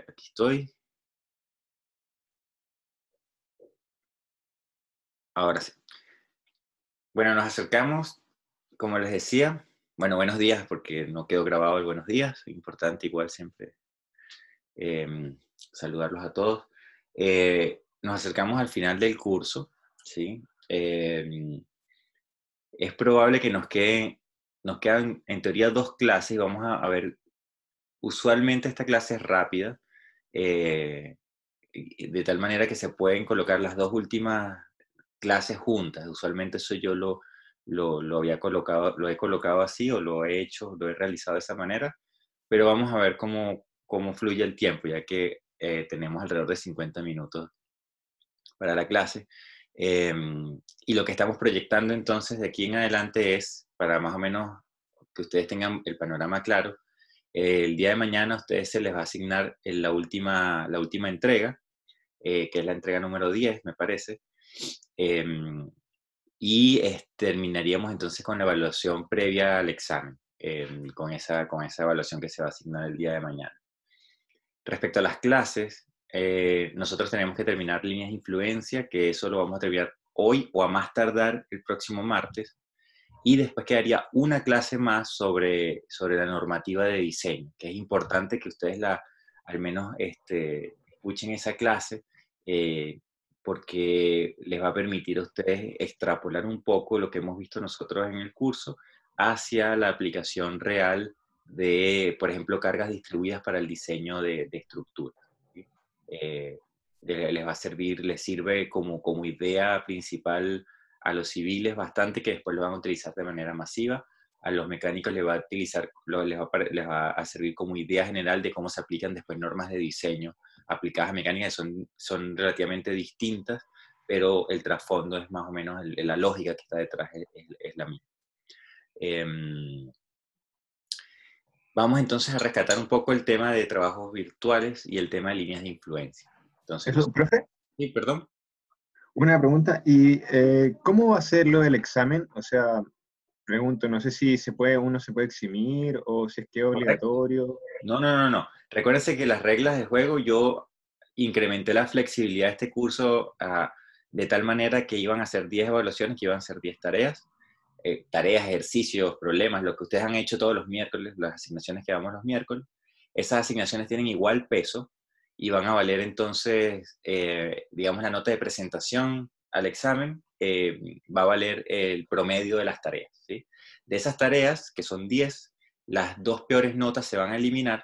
Aquí estoy. Ahora sí. Bueno, nos acercamos, como les decía. Bueno, buenos días, porque no quedó grabado el buenos días. Importante igual siempre saludarlos a todos. Nos acercamos al final del curso, ¿sí? Es probable que nos quedan en teoría dos clases y vamos a ver, usualmente esta clase es rápida, de tal manera que se pueden colocar las dos últimas clases juntas. Usualmente eso yo lo había colocado, lo he colocado así o lo he hecho, lo he realizado de esa manera, pero vamos a ver cómo fluye el tiempo, ya que tenemos alrededor de 50 minutos para la clase. Y lo que estamos proyectando entonces de aquí en adelante es, para más o menos que ustedes tengan el panorama claro, el día de mañana a ustedes se les va a asignar la última entrega, que es la entrega número 10, me parece. Y terminaríamos entonces con la evaluación previa al examen, con esa evaluación que se va a asignar el día de mañana. Respecto a las clases, nosotros tenemos que terminar líneas de influencia, que eso lo vamos a terminar hoy o a más tardar el próximo martes. Y después quedaría una clase más sobre la normativa de diseño, que es importante que ustedes al menos escuchen esa clase, porque les va a permitir a ustedes extrapolar un poco lo que hemos visto nosotros en el curso hacia la aplicación real de, por ejemplo, cargas distribuidas para el diseño de estructuras, ¿sí? Eh, Les va a servir, les sirve como idea principal a los civiles bastante, que después lo van a utilizar de manera masiva. A los mecánicos les va a utilizar, les va a servir como idea general de cómo se aplican después normas de diseño aplicadas a mecánicas, que son relativamente distintas, pero el trasfondo es más o menos la lógica que está detrás es la misma. Vamos entonces a rescatar un poco el tema de trabajos virtuales y el tema de líneas de influencia. Entonces, Eso, profe, sí, perdón. una pregunta. ¿Y cómo va a ser lo del examen? O sea, pregunto, no sé si uno se puede eximir o si es que es Correcto. obligatorio. No, no, no, no. Recuérdense que las reglas de juego, yo incrementé la flexibilidad de este curso de tal manera que iban a ser 10 evaluaciones, que iban a ser 10 tareas. Tareas, ejercicios, problemas, lo que ustedes han hecho todos los miércoles, las asignaciones que damos los miércoles. Esas asignaciones tienen igual peso y van a valer entonces, digamos, la nota de presentación al examen, va a valer el promedio de las tareas, ¿sí? De esas tareas, que son 10, las dos peores notas se van a eliminar,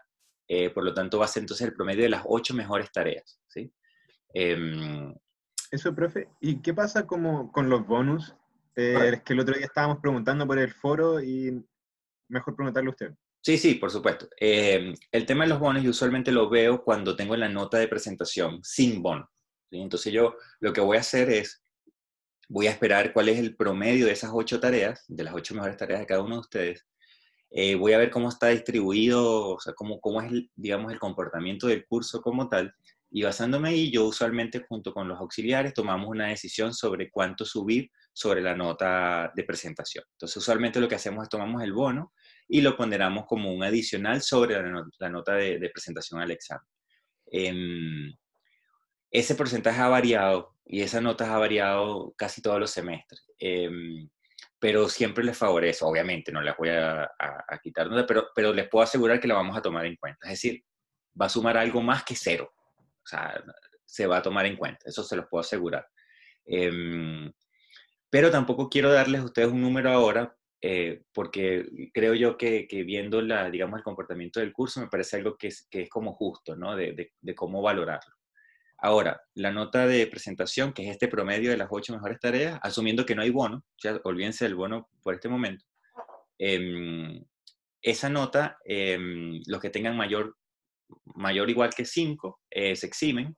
por lo tanto va a ser entonces el promedio de las 8 mejores tareas, ¿sí? Em, Eso, profe. ¿Y qué pasa como con los bonus? Es que el otro día estábamos preguntando por el foro y mejor preguntarle a usted. Sí, sí, por supuesto. El tema de los bonos yo usualmente lo veo cuando tengo la nota de presentación sin bono, ¿sí? Entonces yo lo que voy a hacer es, voy a esperar cuál es el promedio de esas 8 tareas, de las 8 mejores tareas de cada uno de ustedes. Voy a ver cómo está distribuido, o sea, cómo es, digamos, el comportamiento del curso como tal. Y basándome ahí, yo usualmente junto con los auxiliares tomamos una decisión sobre cuánto subir sobre la nota de presentación. Entonces, usualmente lo que hacemos es tomamos el bono y lo ponderamos como un adicional sobre la nota de presentación al examen. Em, Ese porcentaje ha variado y esa nota ha variado casi todos los semestres. Pero siempre les favorece, obviamente, no les voy a quitar nota, pero les puedo asegurar que la vamos a tomar en cuenta. Es decir, va a sumar algo más que cero. O sea, se va a tomar en cuenta, eso se los puedo asegurar. Em, pero tampoco quiero darles a ustedes un número ahora, porque creo yo que viendo digamos, el comportamiento del curso me parece algo que es como justo, ¿no? De cómo valorarlo. Ahora, la nota de presentación, que es este promedio de las 8 mejores tareas, asumiendo que no hay bono, ya olvídense del bono por este momento, eh, esa nota, los que tengan mayor o igual que 5, se eximen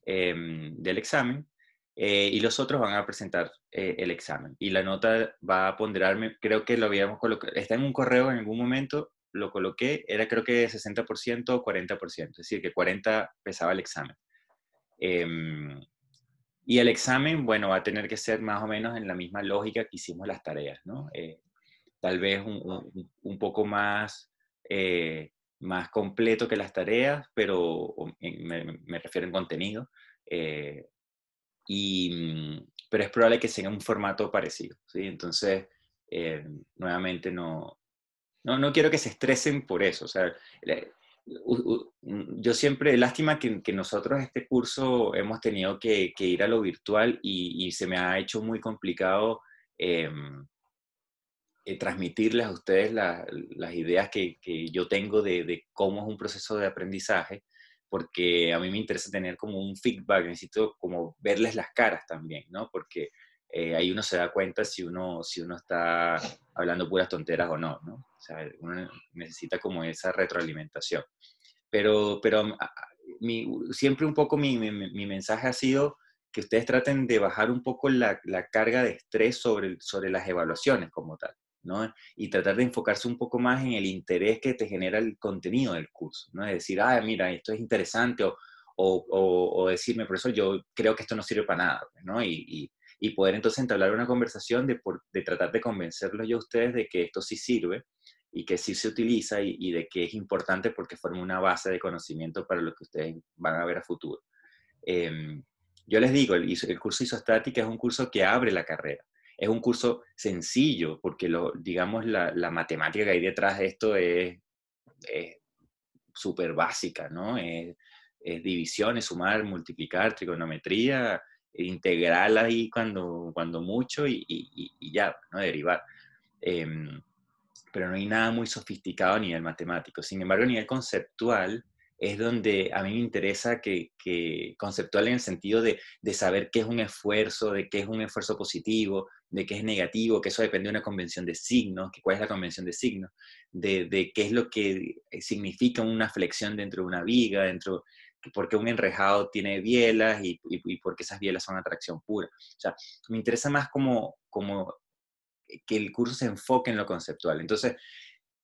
del examen, y los otros van a presentar el examen. Y la nota va a ponderarme, creo que lo habíamos colocado, está en un correo en algún momento, lo coloqué, era creo que 60% o 40%, es decir, que 40 pesaba el examen. Em, y el examen, bueno, va a tener que ser más o menos en la misma lógica que hicimos las tareas, ¿no? Tal vez un poco más más completo que las tareas, pero me refiero en contenido. eh, pero es probable que sea un formato parecido, ¿sí? Entonces, eh, nuevamente no quiero que se estresen por eso. O sea, yo siempre, lástima que nosotros este curso hemos tenido que ir a lo virtual y se me ha hecho muy complicado eh, transmitirles a ustedes las ideas que yo tengo de cómo es un proceso de aprendizaje, porque a mí me interesa tener como un feedback, necesito como verles las caras también, ¿no? Porque ahí uno se da cuenta si uno está hablando puras tonteras o no, ¿no? O sea, uno necesita como esa retroalimentación. Pero siempre un poco mi mensaje ha sido que ustedes traten de bajar un poco la carga de estrés sobre las evaluaciones como tal, ¿no? Y tratar de enfocarse un poco más en el interés que te genera el contenido del curso, ¿no? Es decir, ah, mira, esto es interesante, o decirme, profesor, yo creo que esto no sirve para nada, ¿no? Y poder entonces entablar una conversación de tratar de convencerlos yo a ustedes de que esto sí sirve y que sí se utiliza y de que es importante porque forma una base de conocimiento para lo que ustedes van a ver a futuro. Eh, yo les digo, el curso isostática es un curso que abre la carrera. Es un curso sencillo porque, digamos, la matemática que hay detrás de esto es súper básica, ¿no? Es divisiones, sumar, multiplicar, trigonometría, integral ahí cuando mucho y ya, ¿no? Derivar. Eh, pero no hay nada muy sofisticado a nivel matemático. Sin embargo, a nivel conceptual es donde a mí me interesa conceptual en el sentido de saber qué es un esfuerzo, de qué es un esfuerzo positivo, de qué es negativo, que eso depende de una convención de signos, que cuál es la convención de signos, de qué es lo que significa una flexión dentro de una viga, por qué un enrejado tiene bielas y por qué esas bielas son atracción pura. O sea, me interesa más como que el curso se enfoque en lo conceptual. Entonces,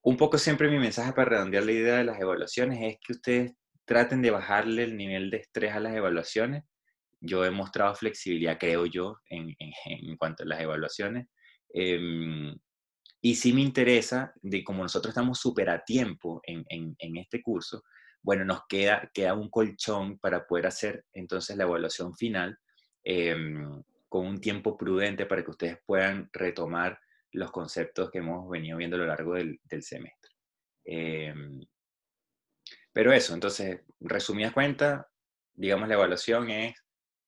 un poco siempre mi mensaje para redondear la idea de las evaluaciones es que ustedes traten de bajarle el nivel de estrés a las evaluaciones. Yo he mostrado flexibilidad, creo yo, en cuanto a las evaluaciones. Eh, y sí me interesa, de como nosotros estamos súper a tiempo en este curso, bueno, nos queda un colchón para poder hacer entonces la evaluación final eh, con un tiempo prudente para que ustedes puedan retomar los conceptos que hemos venido viendo a lo largo del semestre. Eh, pero eso, entonces, resumidas cuentas, digamos la evaluación es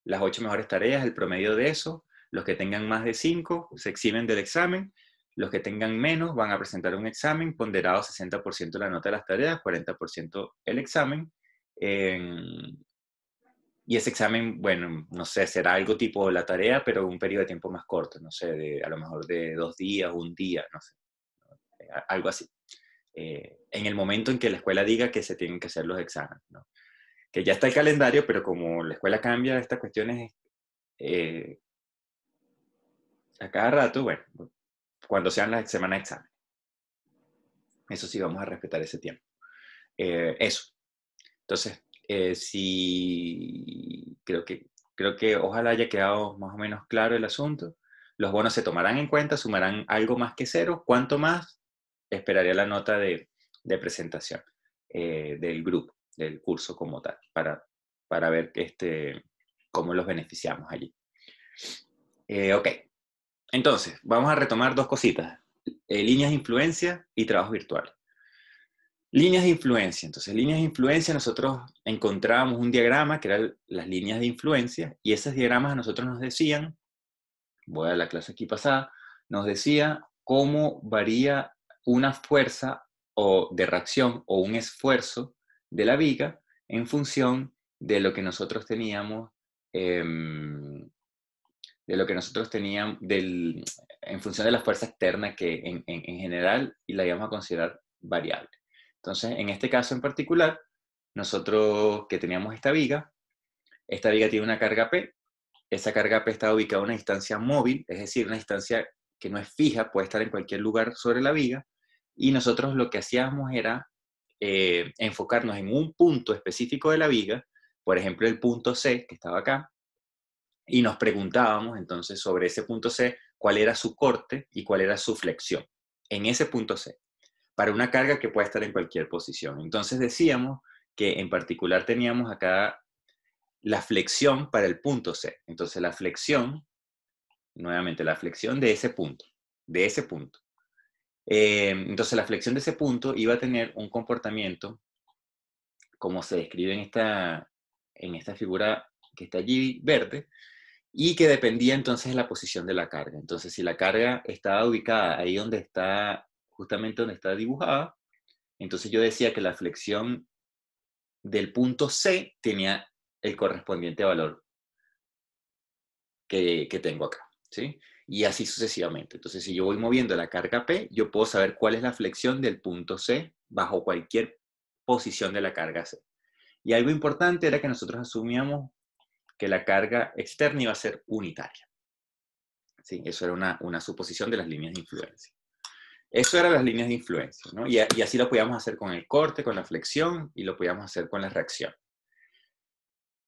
las 8 mejores tareas, el promedio de eso, los que tengan más de 5 se eximen del examen, los que tengan menos van a presentar un examen ponderado 60% la nota de las tareas, 40% el examen. Y ese examen, bueno, no sé, será algo tipo la tarea, pero un periodo de tiempo más corto, no sé, a lo mejor de 2 días, un día, no sé, algo así. En el momento en que la escuela diga que se tienen que hacer los exámenes, ¿no? Que ya está el calendario, pero como la escuela cambia estas cuestiones eh, a cada rato, bueno, cuando sean las semanas de examen. Eso sí, vamos a respetar ese tiempo. Eso. Entonces, sí, creo que ojalá haya quedado más o menos claro el asunto. Los bonos se tomarán en cuenta, sumarán algo más que cero. ¿Cuánto más? Esperaría la nota de presentación del grupo, del curso como tal, para ver cómo los beneficiamos allí. Ok, entonces, vamos a retomar dos cositas. Líneas de influencia y trabajo virtual. Líneas de influencia. Entonces, líneas de influencia, nosotros encontrábamos un diagrama que eran las líneas de influencia y esos diagramas a nosotros nos decían, voy a la clase aquí pasada, nos decía cómo varía una fuerza o de reacción o un esfuerzo de la viga en función de lo que nosotros teníamos, en función de la fuerza externa que en general y la íbamos a considerar variable. Entonces, en este caso en particular, nosotros que teníamos esta viga tiene una carga P, esa carga P está ubicada a una distancia móvil, es decir, una distancia que no es fija, puede estar en cualquier lugar sobre la viga, y nosotros lo que hacíamos era enfocarnos en un punto específico de la viga, por ejemplo el punto C, que estaba acá, y nos preguntábamos entonces sobre ese punto C, cuál era su corte y cuál era su flexión en ese punto C. para una carga que puede estar en cualquier posición. Entonces decíamos que en particular teníamos acá la flexión para el punto C. Entonces la flexión, nuevamente la flexión de ese punto, de ese punto. Entonces la flexión de ese punto iba a tener un comportamiento como se describe en esta figura que está allí verde, y que dependía entonces de la posición de la carga. Entonces, si la carga estaba ubicada ahí donde está, justamente donde está dibujada, entonces yo decía que la flexión del punto C tenía el correspondiente valor que tengo acá, ¿sí? Y así sucesivamente. Entonces, si yo voy moviendo la carga P, yo puedo saber cuál es la flexión del punto C bajo cualquier posición de la carga C. Y algo importante era que nosotros asumíamos que la carga externa iba a ser unitaria. ¿Sí? Eso era una suposición de las líneas de influencia. Eso eran las líneas de influencia, ¿no? Y así lo podíamos hacer con el corte, con la flexión, y lo podíamos hacer con la reacción.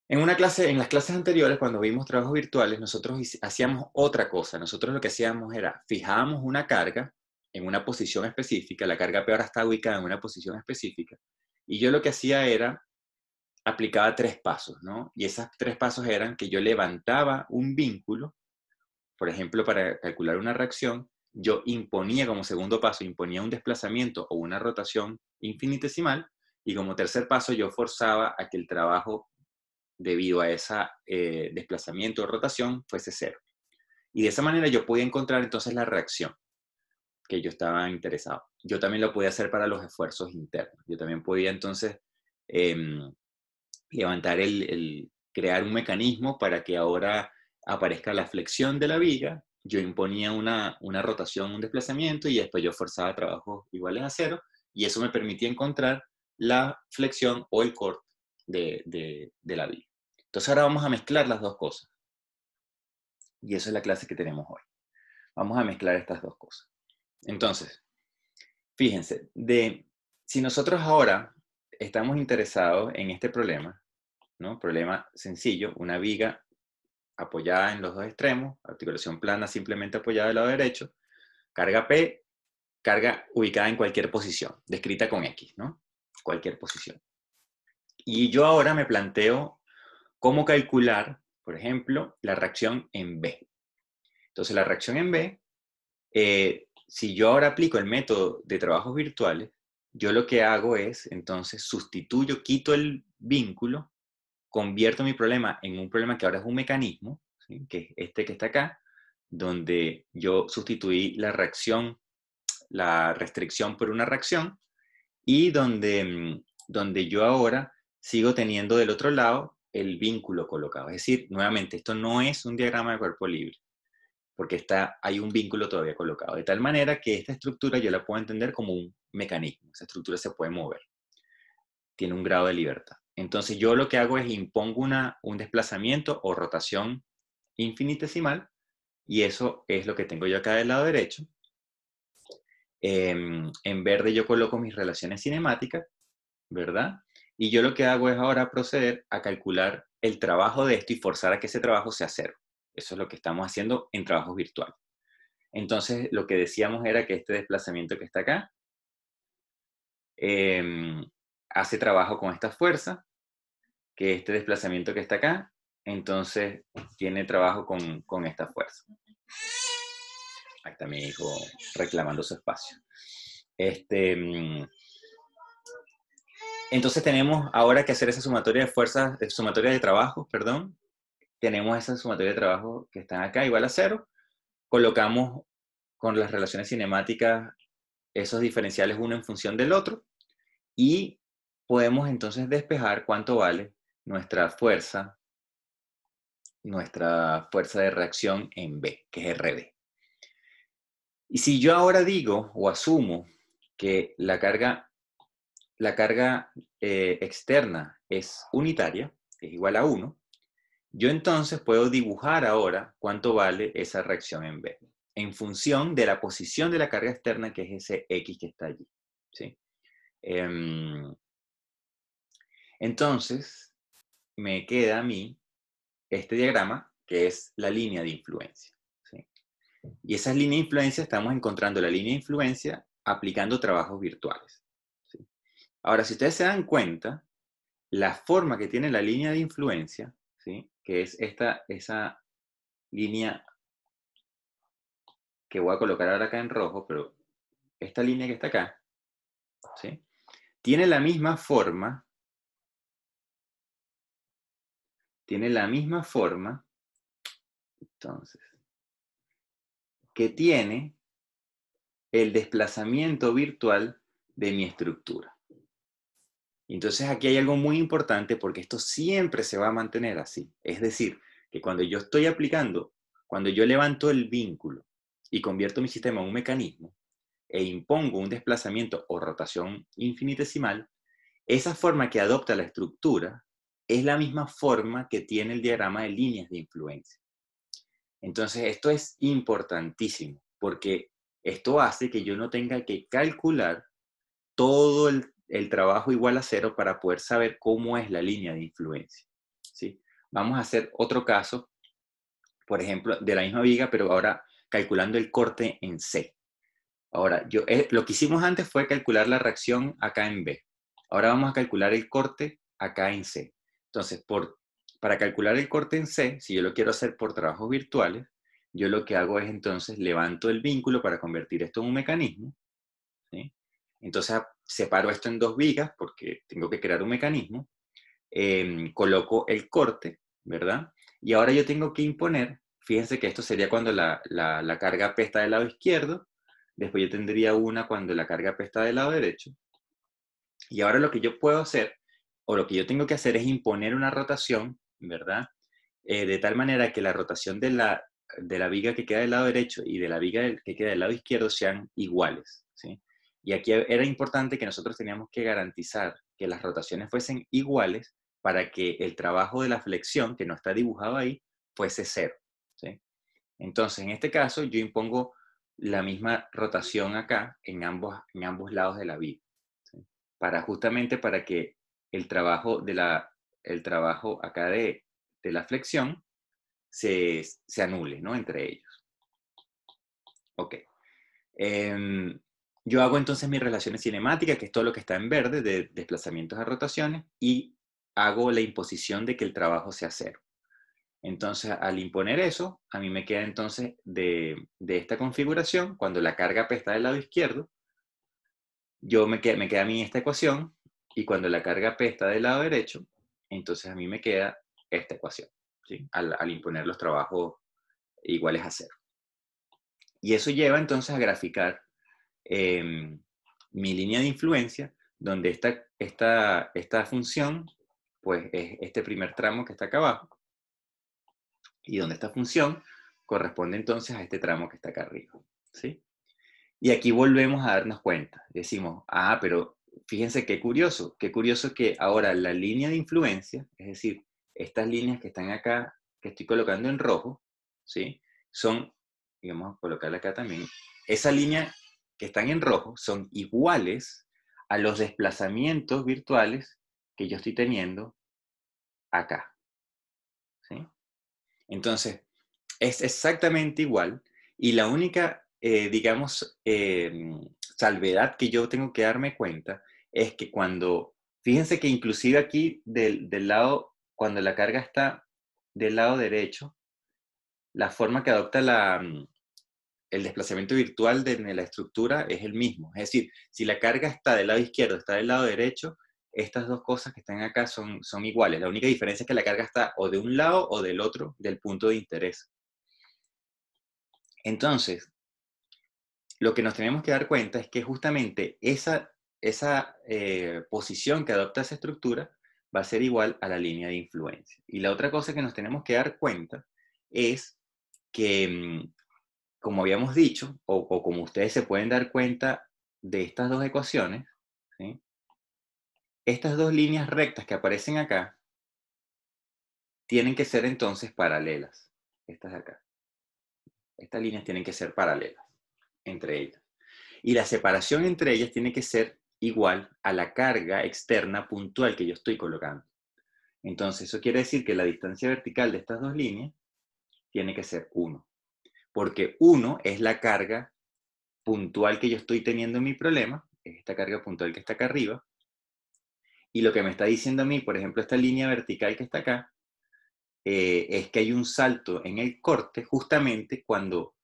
En las clases anteriores, cuando vimos trabajos virtuales, nosotros hacíamos otra cosa. Nosotros lo que hacíamos era, fijábamos una carga en una posición específica, la carga P ahora está ubicada en una posición específica, y yo lo que hacía era, aplicaba 3 pasos, ¿no? Y esos 3 pasos eran que yo levantaba un vínculo, por ejemplo, para calcular una reacción, yo imponía como segundo paso, imponía un desplazamiento o una rotación infinitesimal, y como tercer paso yo forzaba a que el trabajo debido a ese desplazamiento o rotación fuese cero. Y de esa manera yo podía encontrar entonces la reacción que yo estaba interesado. Yo también lo podía hacer para los esfuerzos internos. Yo también podía entonces levantar crear un mecanismo para que ahora aparezca la flexión de la viga. Yo imponía una rotación, un desplazamiento, y después yo forzaba trabajos iguales a cero, y eso me permitía encontrar la flexión o el corte de la viga. Entonces ahora vamos a mezclar las dos cosas. Y eso es la clase que tenemos hoy. Vamos a mezclar estas dos cosas. Entonces, fíjense, si nosotros ahora estamos interesados en este problema, ¿no? Problema sencillo, una viga apoyada en los dos extremos, articulación plana simplemente apoyada del lado derecho, carga P, carga ubicada en cualquier posición, descrita con X, ¿no? Cualquier posición. Y yo ahora me planteo cómo calcular, por ejemplo, la reacción en B. Entonces, la reacción en B, si yo ahora aplico el método de trabajos virtuales, yo lo que hago es, entonces, quito el vínculo, convierto mi problema en un problema que ahora es un mecanismo, ¿sí? Que es este que está acá, donde yo sustituí la restricción por una reacción, y donde yo ahora sigo teniendo del otro lado el vínculo colocado. Es decir, nuevamente, esto no es un diagrama de cuerpo libre, porque hay un vínculo todavía colocado, de tal manera que esta estructura yo la puedo entender como un mecanismo. Esa estructura se puede mover, tiene un grado de libertad. Entonces yo lo que hago es impongo un desplazamiento o rotación infinitesimal, y eso es lo que tengo yo acá del lado derecho. En verde yo coloco mis relaciones cinemáticas, ¿verdad? Y yo lo que hago es ahora proceder a calcular el trabajo de esto y forzar a que ese trabajo sea cero. Eso es lo que estamos haciendo en trabajos virtuales. Entonces, lo que decíamos era que este desplazamiento que está acá hace trabajo con esta fuerza, que este desplazamiento que está acá, entonces tiene trabajo con esta fuerza. Ahí está mi hijo reclamando su espacio. Entonces tenemos ahora que hacer esa sumatoria de fuerzas, sumatoria de trabajos, perdón. Tenemos esa sumatoria de trabajos que están acá igual a cero. Colocamos con las relaciones cinemáticas esos diferenciales uno en función del otro, y podemos entonces despejar cuánto vale nuestra fuerza de reacción en B, que es RB. Y si yo ahora digo o asumo que la carga externa es unitaria, es igual a 1, yo entonces puedo dibujar ahora cuánto vale esa reacción en B, en función de la posición de la carga externa, que es ese X que está allí, ¿sí? Entonces, me queda a mí este diagrama, que es la línea de influencia, ¿sí? Y esas líneas de influencia, estamos encontrando la línea de influencia aplicando trabajos virtuales. ¿Sí? Ahora, si ustedes se dan cuenta, la forma que tiene la línea de influencia, ¿sí? Que es esa línea que voy a colocar ahora acá en rojo, pero esta línea que está acá, ¿sí? Tiene la misma forma, entonces, que tiene el desplazamiento virtual de mi estructura. Entonces aquí hay algo muy importante porque esto siempre se va a mantener así. Es decir, que cuando yo estoy aplicando, cuando yo levanto el vínculo y convierto mi sistema en un mecanismo e impongo un desplazamiento o rotación infinitesimal, esa forma que adopta la estructura es la misma forma que tiene el diagrama de líneas de influencia. Entonces esto es importantísimo porque esto hace que yo no tenga que calcular todo el trabajo igual a cero para poder saber cómo es la línea de influencia. ¿Sí? Vamos a hacer otro caso, por ejemplo, de la misma viga, pero ahora calculando el corte en C. Ahora, lo que hicimos antes fue calcular la reacción acá en B. Ahora vamos a calcular el corte acá en C. Entonces, para calcular el corte en C, si yo lo quiero hacer por trabajos virtuales, yo lo que hago es entonces levanto el vínculo para convertir esto en un mecanismo, ¿sí? Entonces separo esto en dos vigas porque tengo que crear un mecanismo, coloco el corte, ¿verdad? Y ahora yo tengo que imponer, fíjense que esto sería cuando la carga P está del lado izquierdo, después yo tendría una cuando la carga P está del lado derecho, y ahora lo que yo puedo hacer, o lo que yo tengo que hacer es imponer una rotación, ¿verdad? De tal manera que la rotación de la viga que queda del lado derecho y de la viga que queda del lado izquierdo sean iguales, ¿sí? Y aquí era importante que nosotros teníamos que garantizar que las rotaciones fuesen iguales para que el trabajo de la flexión, que no está dibujado ahí, fuese cero, ¿sí? Entonces, en este caso, yo impongo la misma rotación acá en ambos lados de la viga, ¿sí? Justamente para que el trabajo, el trabajo acá de la flexión se anule, ¿no? Entre ellos. Ok. Yo hago entonces mis relaciones cinemáticas, que es todo lo que está en verde, de desplazamientos a rotaciones, y hago la imposición de que el trabajo sea cero. Entonces, al imponer eso, a mí me queda entonces de esta configuración, cuando la carga P está del lado izquierdo, me queda a mí esta ecuación, y cuando la carga P está del lado derecho, entonces a mí me queda esta ecuación, ¿sí? Al imponer los trabajos iguales a cero. Y eso lleva entonces a graficar mi línea de influencia, donde esta función, pues es este primer tramo que está acá abajo, y donde esta función corresponde entonces a este tramo que está acá arriba, ¿sí? Y aquí volvemos a darnos cuenta. Decimos, pero fíjense qué curioso que ahora la línea de influencia, es decir, estas líneas que están acá, que estoy colocando en rojo, ¿sí? Son, y vamos a colocarla acá también, esa línea que están en rojo son iguales a los desplazamientos virtuales que yo estoy teniendo acá, ¿sí? Entonces, es exactamente igual y la única, digamos, salvedad que yo tengo que darme cuenta es que fíjense que inclusive aquí del lado, cuando la carga está del lado derecho, la forma que adopta el desplazamiento virtual de la estructura es el mismo. Es decir, si la carga está del lado izquierdo, está del lado derecho, estas dos cosas que están acá son iguales. La única diferencia es que la carga está o de un lado o del otro del punto de interés. Entonces, lo que nos tenemos que dar cuenta es que justamente esa posición que adopta esa estructura va a ser igual a la línea de influencia. Y la otra cosa que nos tenemos que dar cuenta es que, como habíamos dicho, o como ustedes se pueden dar cuenta de estas dos ecuaciones, ¿sí? Estas dos líneas rectas que aparecen acá tienen que ser entonces paralelas. Estas de acá. Estas líneas tienen que ser paralelas entre ellas. Y la separación entre ellas tiene que ser igual a la carga externa puntual que yo estoy colocando. Entonces, eso quiere decir que la distancia vertical de estas dos líneas tiene que ser 1. Porque 1 es la carga puntual que yo estoy teniendo en mi problema, es esta carga puntual que está acá arriba, y lo que me está diciendo a mí, por ejemplo, esta línea vertical que está acá, es que hay un salto en el corte justamente cuando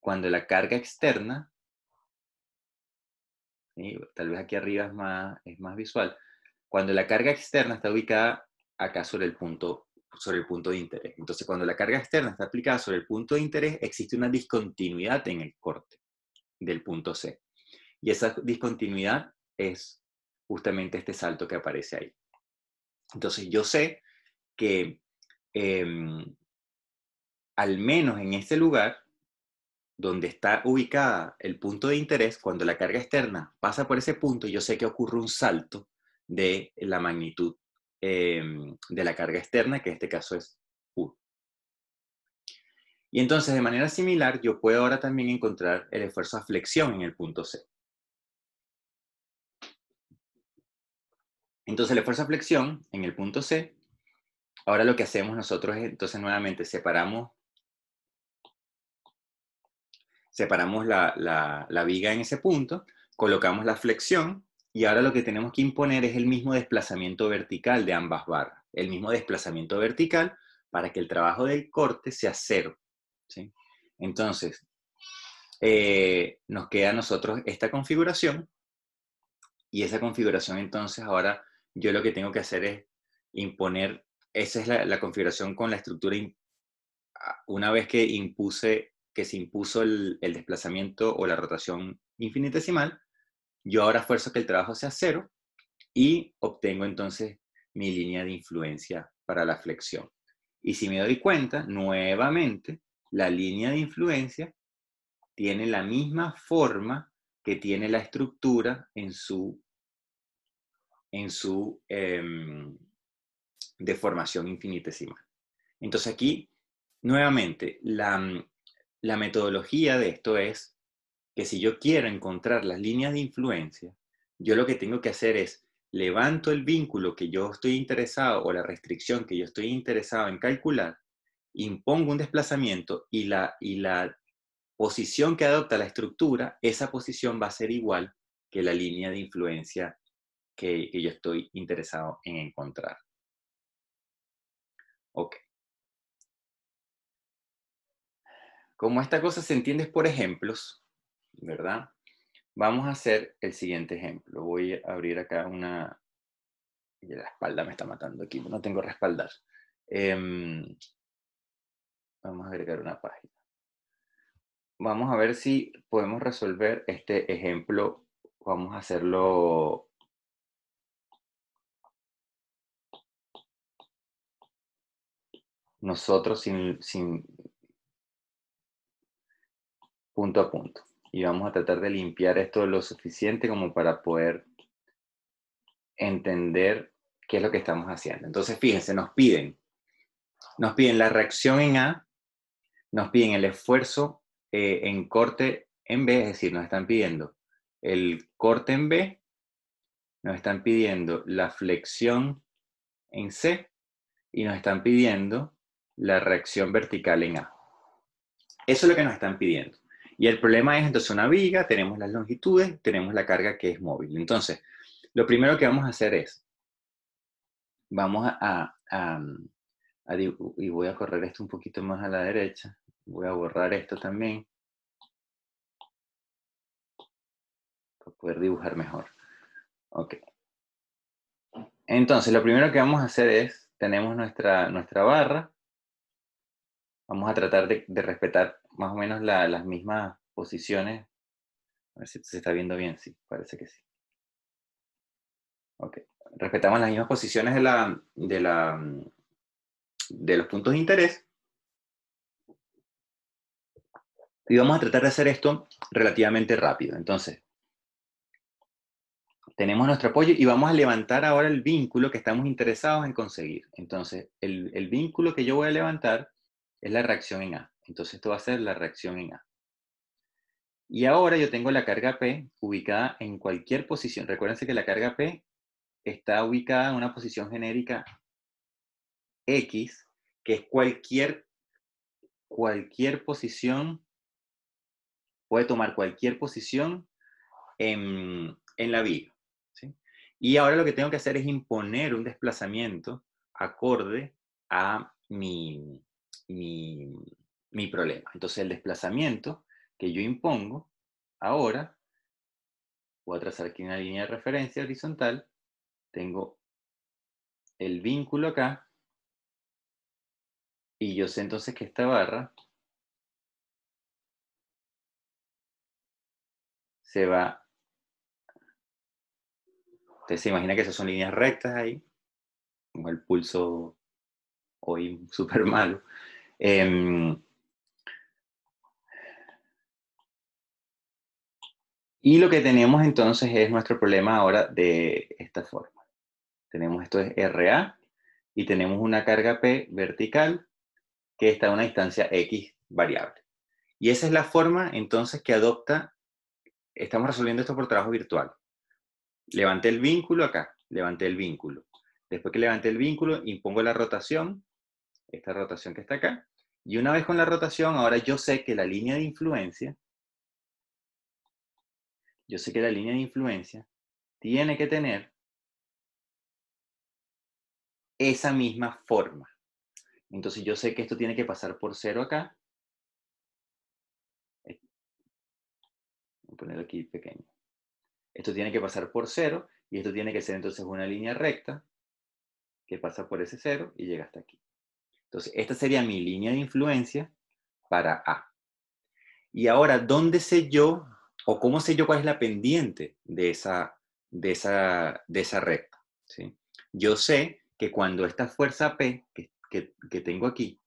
la carga externa, ¿sí? Tal vez aquí arriba es más visual, cuando la carga externa está ubicada acá sobre el punto de interés. Entonces, cuando la carga externa está aplicada sobre el punto de interés, existe una discontinuidad en el corte del punto C. Y esa discontinuidad es justamente este salto que aparece ahí. Entonces, yo sé que al menos en este lugar, donde está ubicada el punto de interés, cuando la carga externa pasa por ese punto, yo sé que ocurre un salto de la magnitud de la carga externa, que en este caso es U. Y entonces, de manera similar, yo puedo ahora también encontrar el esfuerzo a flexión en el punto C. Entonces, el esfuerzo a flexión en el punto C, ahora lo que hacemos nosotros es, entonces, nuevamente separamos la viga en ese punto, colocamos la flexión y ahora lo que tenemos que imponer es el mismo desplazamiento vertical de ambas barras. El mismo desplazamiento vertical para que el trabajo del corte sea cero, ¿sí? Entonces, nos queda a nosotros esta configuración y esa configuración entonces ahora yo lo que tengo que hacer es imponer, esa es la configuración con la estructura, una vez que se impuso el desplazamiento o la rotación infinitesimal, yo ahora fuerzo que el trabajo sea cero y obtengo entonces mi línea de influencia para la flexión. Y si me doy cuenta, nuevamente, la línea de influencia tiene la misma forma que tiene la estructura en su deformación infinitesimal. Entonces aquí, nuevamente, la metodología de esto es que si yo quiero encontrar las líneas de influencia, yo lo que tengo que hacer es levanto el vínculo que yo estoy interesado o la restricción que yo estoy interesado en calcular, impongo un desplazamiento y la posición que adopta la estructura, esa posición va a ser igual que la línea de influencia que yo estoy interesado en encontrar. Ok. Como esta cosa se entiende por ejemplos, ¿verdad? Vamos a hacer el siguiente ejemplo. Voy a abrir acá una... La espalda me está matando aquí, no tengo respaldar. Vamos a agregar una página. Vamos a ver si podemos resolver este ejemplo. Vamos a hacerlo... nosotros sin punto a punto. Y vamos a tratar de limpiar esto lo suficiente como para poder entender qué es lo que estamos haciendo. Entonces, fíjense, nos piden la reacción en A, nos piden el esfuerzo en corte en B, es decir, nos están pidiendo el corte en B, nos están pidiendo la flexión en C y nos están pidiendo la reacción vertical en A. Eso es lo que nos están pidiendo. Y el problema es entonces una viga, tenemos las longitudes, tenemos la carga que es móvil. Entonces, lo primero que vamos a hacer es, vamos y voy a correr esto un poquito más a la derecha, voy a borrar esto también, para poder dibujar mejor. Ok. Entonces, lo primero que vamos a hacer es, tenemos nuestra barra, vamos a tratar de respetar más o menos las mismas posiciones. A ver si se está viendo bien, sí, parece que sí. Ok. Respetamos las mismas posiciones de los puntos de interés. Y vamos a tratar de hacer esto relativamente rápido. Entonces, tenemos nuestro apoyo y vamos a levantar ahora el vínculo que estamos interesados en conseguir. Entonces, el vínculo que yo voy a levantar es la reacción en A. Entonces, esto va a ser la reacción en A. Y ahora yo tengo la carga P ubicada en cualquier posición. Recuérdense que la carga P está ubicada en una posición genérica X, que es cualquier posición puede tomar cualquier posición en la viga, ¿sí? Y ahora lo que tengo que hacer es imponer un desplazamiento acorde a mi, mi problema. Entonces el desplazamiento que yo impongo ahora, voy a trazar aquí una línea de referencia horizontal, tengo el vínculo acá, y yo sé entonces que esta barra se va, usted se imagina que esas son líneas rectas ahí, como el pulso hoy súper malo. Y lo que tenemos entonces es nuestro problema ahora de esta forma. Tenemos esto es RA y tenemos una carga P vertical que está a una distancia X variable. Y esa es la forma entonces que adopta, estamos resolviendo esto por trabajo virtual. Levanté el vínculo acá, levanté el vínculo. Después que levanté el vínculo, impongo la rotación, esta rotación que está acá. Y una vez con la rotación, ahora yo sé que la línea de influencia, tiene que tener esa misma forma. Entonces yo sé que esto tiene que pasar por 0 acá. Voy a ponerlo aquí pequeño. Esto tiene que pasar por 0 y esto tiene que ser entonces una línea recta que pasa por ese 0 y llega hasta aquí. Entonces esta sería mi línea de influencia para A. Y ahora, ¿dónde sé yo o cómo sé yo cuál es la pendiente de esa recta? ¿Sí? Yo sé que cuando esta fuerza P que tengo aquí,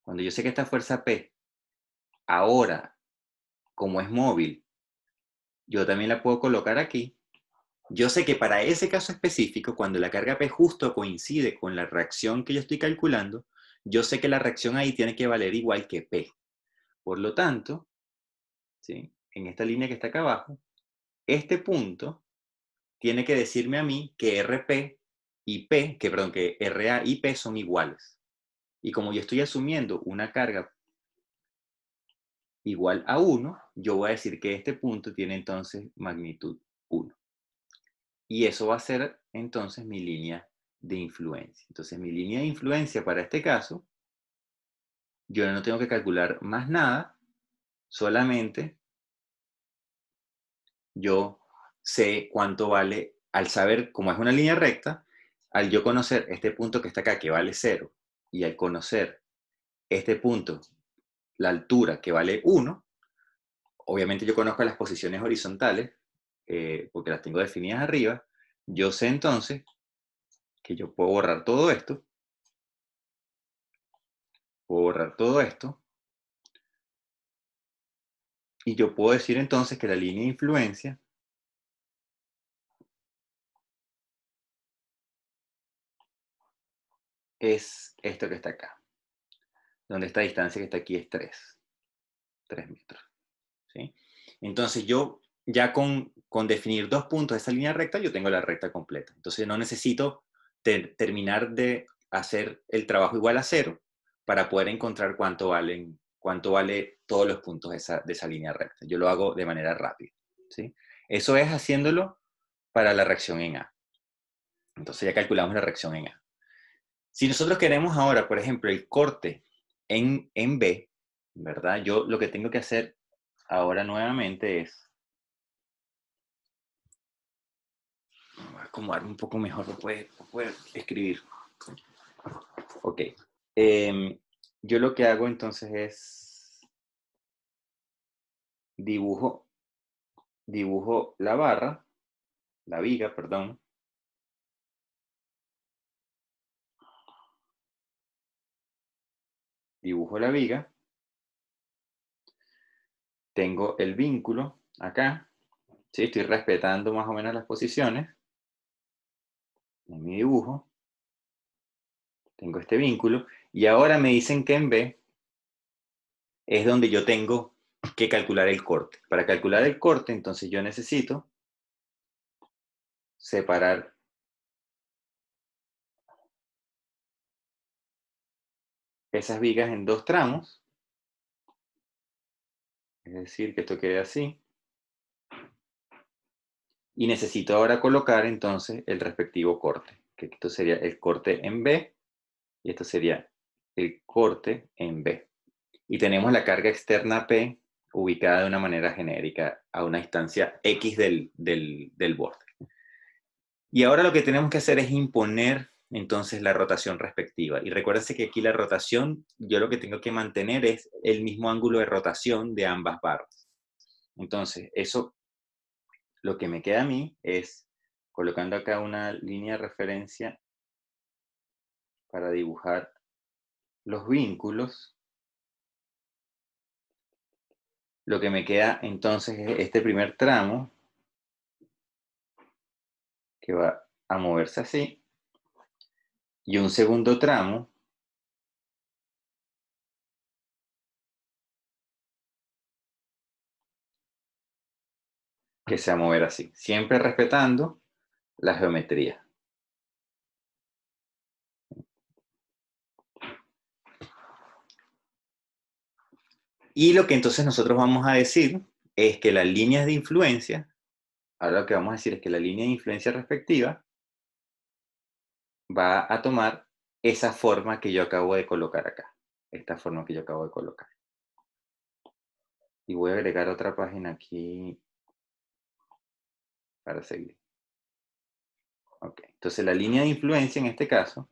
cuando yo sé que esta fuerza P ahora, como es móvil, yo también la puedo colocar aquí. Yo sé que para ese caso específico, cuando la carga P justo coincide con la reacción que yo estoy calculando, yo sé que la reacción ahí tiene que valer igual que P. Por lo tanto, ¿sí? En esta línea que está acá abajo, este punto tiene que decirme a mí que RP y P, que RA y P son iguales. Y como yo estoy asumiendo una carga igual a 1, yo voy a decir que este punto tiene entonces magnitud 1. Y eso va a ser entonces mi línea de influencia. Entonces mi línea de influencia para este caso, yo no tengo que calcular más nada, solamente yo sé cuánto vale, al saber cómo es una línea recta, al yo conocer este punto que está acá, que vale 0, y al conocer este punto, la altura que vale 1, obviamente yo conozco las posiciones horizontales, porque las tengo definidas arriba, yo sé entonces que yo puedo borrar todo esto, y yo puedo decir entonces que la línea de influencia es esto que está acá, donde esta distancia que está aquí es 3 metros. ¿Sí? Entonces yo ya con definir 2 puntos de esa línea recta, yo tengo la recta completa. Entonces no necesito terminar de hacer el trabajo igual a 0 para poder encontrar cuánto vale todos los puntos de esa línea recta. Yo lo hago de manera rápida. ¿Sí? Eso es haciéndolo para la reacción en A. Entonces ya calculamos la reacción en A. Si nosotros queremos ahora, por ejemplo, el corte en B, ¿verdad? Yo lo que tengo que hacer ahora nuevamente es acomodarme un poco mejor para poder escribir. Ok. Yo lo que hago entonces es dibujo la viga, perdón. Dibujo la viga. Tengo el vínculo acá. ¿Sí? Estoy respetando más o menos las posiciones en mi dibujo. Tengo este vínculo. Y ahora me dicen que en B es donde yo tengo que calcular el corte. Para calcular el corte, entonces yo necesito separar esas vigas en 2 tramos. Es decir, que esto quede así. Y necesito ahora colocar entonces el respectivo corte, que esto sería el corte en B y esto sería el corte en B. Y tenemos la carga externa P ubicada de una manera genérica a una distancia X del borde. Y ahora lo que tenemos que hacer es imponer entonces la rotación respectiva. Y recuérdense que aquí la rotación, yo lo que tengo que mantener es el mismo ángulo de rotación de ambas barras. Entonces, eso lo que me queda a mí es, colocando acá una línea de referencia para dibujar los vínculos, lo que me queda entonces es este primer tramo que va a moverse así, y un segundo tramo que se va a mover así, siempre respetando la geometría. Y lo que entonces nosotros vamos a decir es que las líneas de influencia, ahora lo que vamos a decir es que la línea de influencia respectiva va a tomar esa forma que yo acabo de colocar acá, esta forma que yo acabo de colocar. Y voy a agregar otra página aquí para seguir. Ok, entonces la línea de influencia en este caso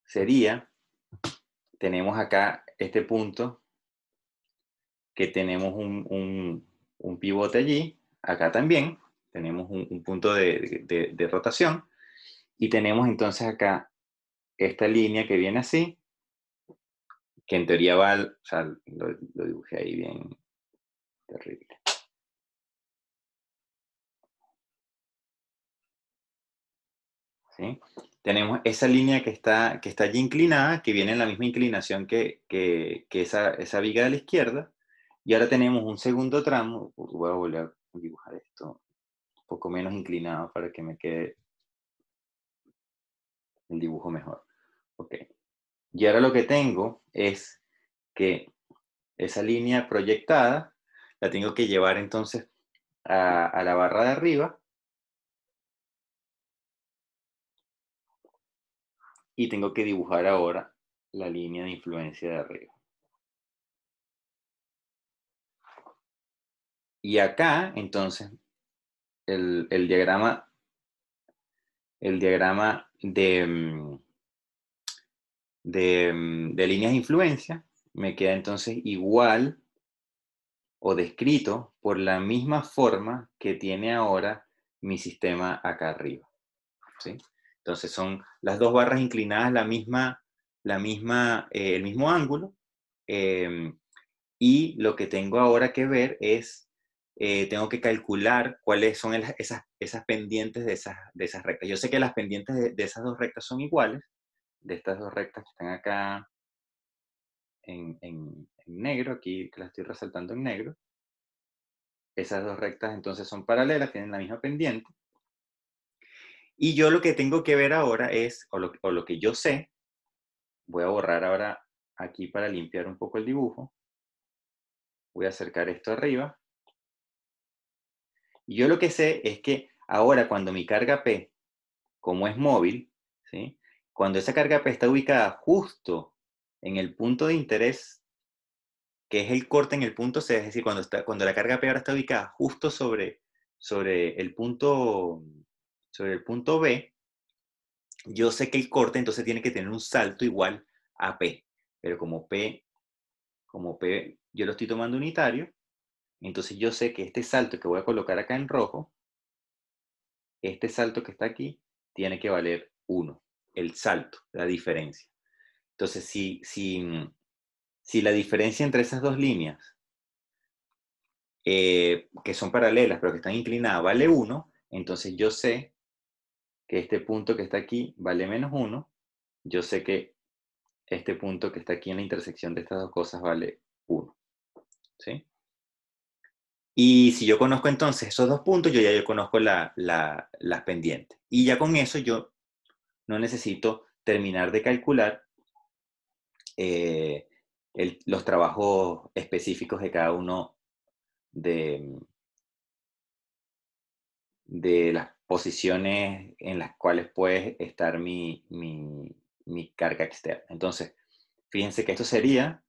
sería, tenemos acá este punto, que tenemos un pivote allí, acá también, tenemos un punto de rotación, y tenemos entonces acá esta línea que viene así, que en teoría va, o sea, lo dibujé ahí bien terrible. ¿Sí? Tenemos esa línea que está allí inclinada, que viene en la misma inclinación que esa viga de la izquierda, y ahora tenemos un segundo tramo, voy a volver a dibujar esto un poco menos inclinado para que me quede el dibujo mejor. Ok. Y ahora lo que tengo es que esa línea proyectada la tengo que llevar entonces a la barra de arriba y tengo que dibujar ahora la línea de influencia de arriba. Y acá, entonces, el diagrama de líneas de influencia me queda entonces igual o descrito por la misma forma que tiene ahora mi sistema acá arriba. ¿Sí? Entonces son las dos barras inclinadas el mismo ángulo. Y lo que tengo ahora que ver es, tengo que calcular cuáles son esas pendientes de esas rectas. Yo sé que las pendientes de esas dos rectas son iguales, de estas dos rectas que están acá en negro, aquí que las estoy resaltando en negro. Esas dos rectas entonces son paralelas, tienen la misma pendiente. Y yo lo que tengo que ver ahora es, o lo que yo sé, voy a borrar ahora aquí para limpiar un poco el dibujo. Voy a acercar esto arriba. Y yo lo que sé es que ahora cuando mi carga P, como es móvil, ¿sí? Cuando esa carga P está ubicada justo en el punto de interés, que es el corte en el punto C, es decir, cuando la carga P ahora está ubicada justo sobre el punto B, yo sé que el corte entonces tiene que tener un salto igual a P. Pero como P yo lo estoy tomando unitario, entonces yo sé que este salto que voy a colocar acá en rojo, este salto que está aquí, tiene que valer 1. El salto, la diferencia. Entonces, si la diferencia entre esas dos líneas, que son paralelas pero que están inclinadas, vale 1, entonces yo sé que este punto que está aquí vale menos 1. Yo sé que este punto que está aquí en la intersección de estas dos cosas vale 1. ¿Sí? Y si yo conozco entonces esos dos puntos, yo conozco las pendientes. Y ya con eso yo no necesito terminar de calcular los trabajos específicos de cada uno de las posiciones en las cuales puede estar mi carga externa. Entonces, fíjense que esto sería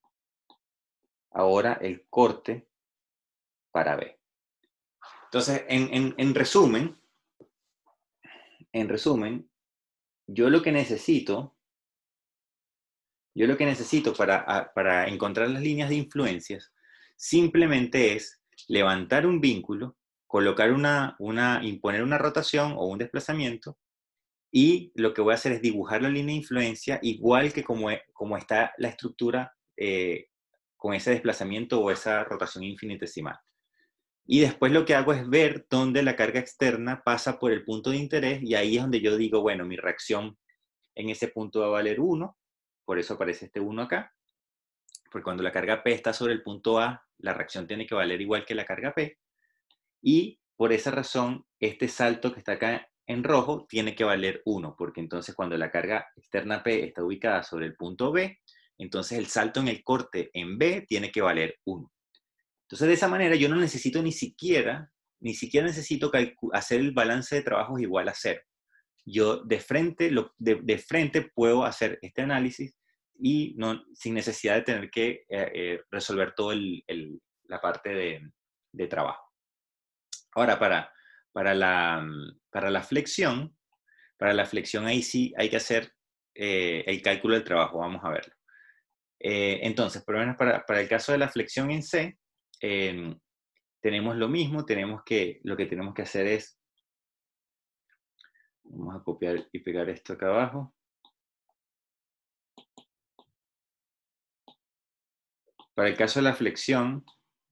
ahora el corte para B. Entonces, en resumen, yo lo que necesito para encontrar las líneas de influencias simplemente es levantar un vínculo, colocar imponer una rotación o un desplazamiento, y lo que voy a hacer es dibujar la línea de influencia igual que como está la estructura con ese desplazamiento o esa rotación infinitesimal. Y después lo que hago es ver dónde la carga externa pasa por el punto de interés, y ahí es donde yo digo, bueno, mi reacción en ese punto va a valer 1, por eso aparece este 1 acá, porque cuando la carga P está sobre el punto A, la reacción tiene que valer igual que la carga P, y por esa razón, este salto que está acá en rojo tiene que valer 1, porque entonces cuando la carga externa P está ubicada sobre el punto B, entonces el salto en el corte en B tiene que valer 1. Entonces, de esa manera, yo no necesito ni siquiera necesito hacer el balance de trabajos igual a 0. Yo de frente puedo hacer este análisis y sin necesidad de tener que resolver toda la parte de trabajo. Ahora, para la flexión ahí sí hay que hacer el cálculo del trabajo. Vamos a verlo. Entonces, por lo menos para el caso de la flexión en C, tenemos lo mismo, lo que tenemos que hacer es, vamos a copiar y pegar esto acá abajo. Para el caso de la flexión,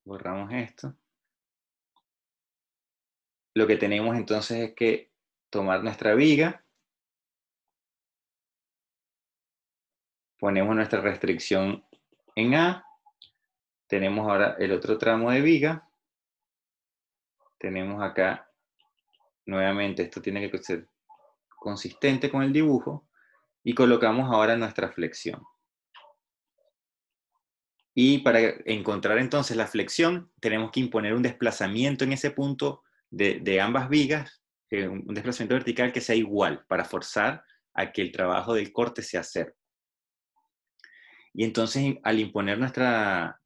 borramos esto. Lo que tenemos entonces es que tomar nuestra viga, ponemos nuestra restricción en A, tenemos ahora el otro tramo de viga, tenemos acá, nuevamente esto tiene que ser consistente con el dibujo, y colocamos ahora nuestra flexión. Y para encontrar entonces la flexión, tenemos que imponer un desplazamiento en ese punto de ambas vigas, un desplazamiento vertical que sea igual, para forzar a que el trabajo del corte sea 0. Y entonces, al imponer nuestra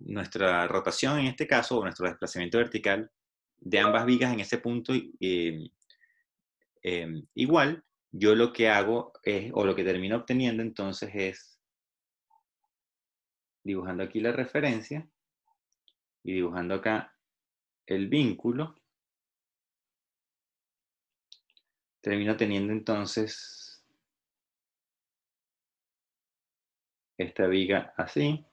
rotación en este caso, o nuestro desplazamiento vertical de ambas vigas en ese punto igual, yo lo que hago es, o lo que termino obteniendo entonces es, dibujando aquí la referencia y dibujando acá el vínculo, termino teniendo entonces esta viga así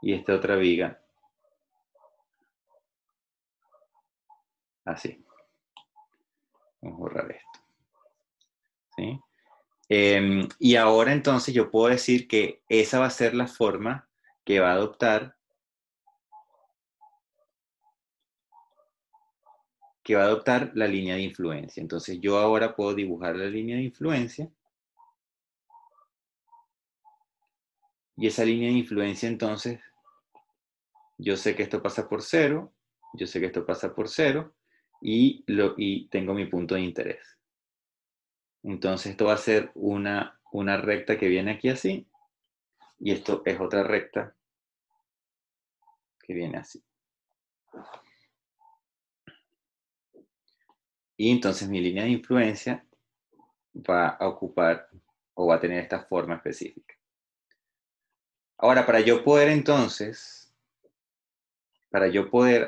y esta otra viga así. Vamos a borrar esto. ¿Sí? Y ahora entonces yo puedo decir que esa va a ser la forma que va a adoptar la línea de influencia. Entonces yo ahora puedo dibujar la línea de influencia. Y esa línea de influencia entonces, yo sé que esto pasa por 0, yo sé que esto pasa por 0, y tengo mi punto de interés. Entonces esto va a ser una recta que viene aquí así, y esto es otra recta que viene así. Y entonces mi línea de influencia va a ocupar o va a tener esta forma específica. Ahora, para yo poder